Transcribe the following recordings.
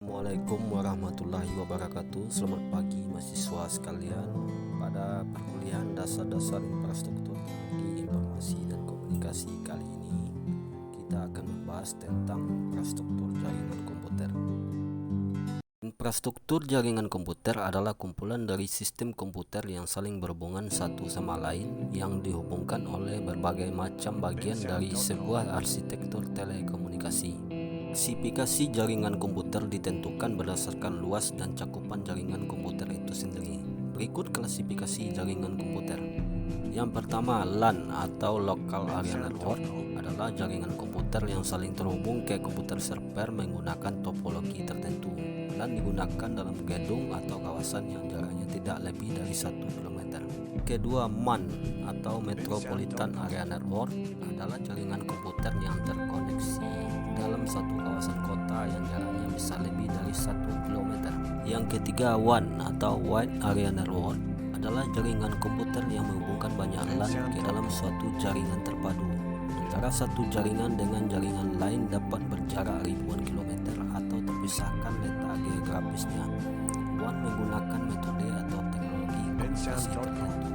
Assalamualaikum warahmatullahi wabarakatuh. Selamat pagi mahasiswa sekalian. Pada perkuliahan dasar-dasar infrastruktur teknologi informasi dan komunikasi kali ini, kita akan membahas tentang infrastruktur jaringan komputer. Infrastruktur jaringan komputer adalah kumpulan dari sistem komputer yang saling berhubungan satu sama lain, yang dihubungkan oleh berbagai macam bagian dari sebuah arsitektur telekomunikasi. Spesifikasi jaringan komputer ditentukan berdasarkan luas dan cakupan jaringan komputer itu sendiri. Berikut klasifikasi jaringan komputer. Yang pertama, LAN atau Local Area Network adalah jaringan komputer yang saling terhubung ke komputer server menggunakan topologi tertentu. LAN digunakan dalam gedung atau kawasan yang jaraknya tidak lebih dari 1 km. Kedua, MAN atau Metropolitan Area Network adalah jaringan komputer yang terkoneksi dalam satu kawasan kota yang jaraknya bisa lebih dari 1 km. Yang ketiga, WAN atau Wide Area Network adalah jaringan komputer yang menghubungkan banyak LAN ke dalam suatu jaringan terpadu. Antara satu jaringan dengan jaringan lain dapat berjarak ribuan kilometer atau terpisahkan letak geografisnya. WAN menggunakan metode atau teknologi komunikasi tertentu.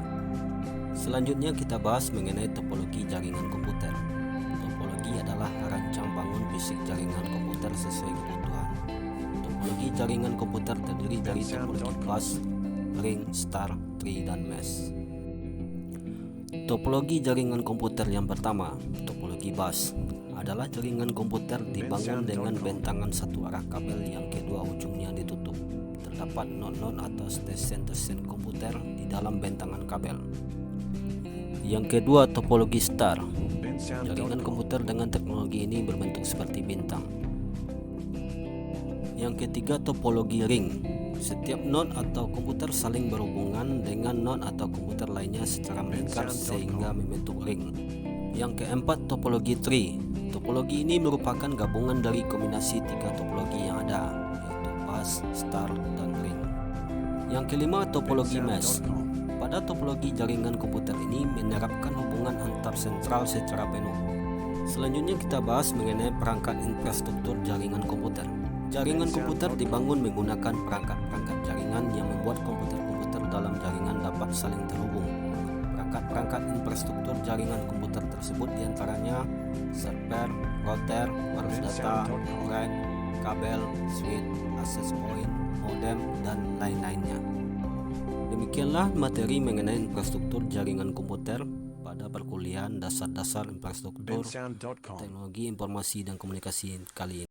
Selanjutnya kita bahas mengenai topologi jaringan komputer. Topologi adalah rancang bangun fisik jaringan komputer sesuai kebutuhan. Topologi jaringan komputer terdiri dari topologi bus, ring, star, tree, dan mesh. Topologi jaringan komputer yang pertama, topologi bus, adalah jaringan komputer dibangun dengan bentangan satu arah kabel yang kedua ujungnya ditutup. Terdapat not-not atau stesen-stesen komputer di dalam bentangan kabel. Yang kedua, topologi star. Jaringan komputer dengan teknologi ini berbentuk seperti bintang. Yang ketiga, topologi ring. Setiap node atau komputer saling berhubungan dengan node atau komputer lainnya secara melingkar sehingga membentuk ring. Yang keempat, topologi tree. Topologi ini merupakan gabungan dari kombinasi tiga topologi yang ada, yaitu bus, star, dan ring. Yang kelima, topologi mesh. Pada topologi jaringan komputer ini menerapkan hubungan antar sentral secara penuh. Selanjutnya kita bahas mengenai perangkat infrastruktur jaringan komputer. Jaringan komputer dibangun menggunakan perangkat-perangkat jaringan yang membuat komputer-komputer dalam jaringan dapat saling terhubung. Perangkat-perangkat infrastruktur jaringan komputer tersebut diantaranya server, router, arus data, rack, kabel, switch, access point, modem, dan lain-lainnya. Demikianlah materi mengenai infrastruktur jaringan komputer pada perkuliahan dasar-dasar infrastruktur teknologi informasi dan komunikasi kali ini.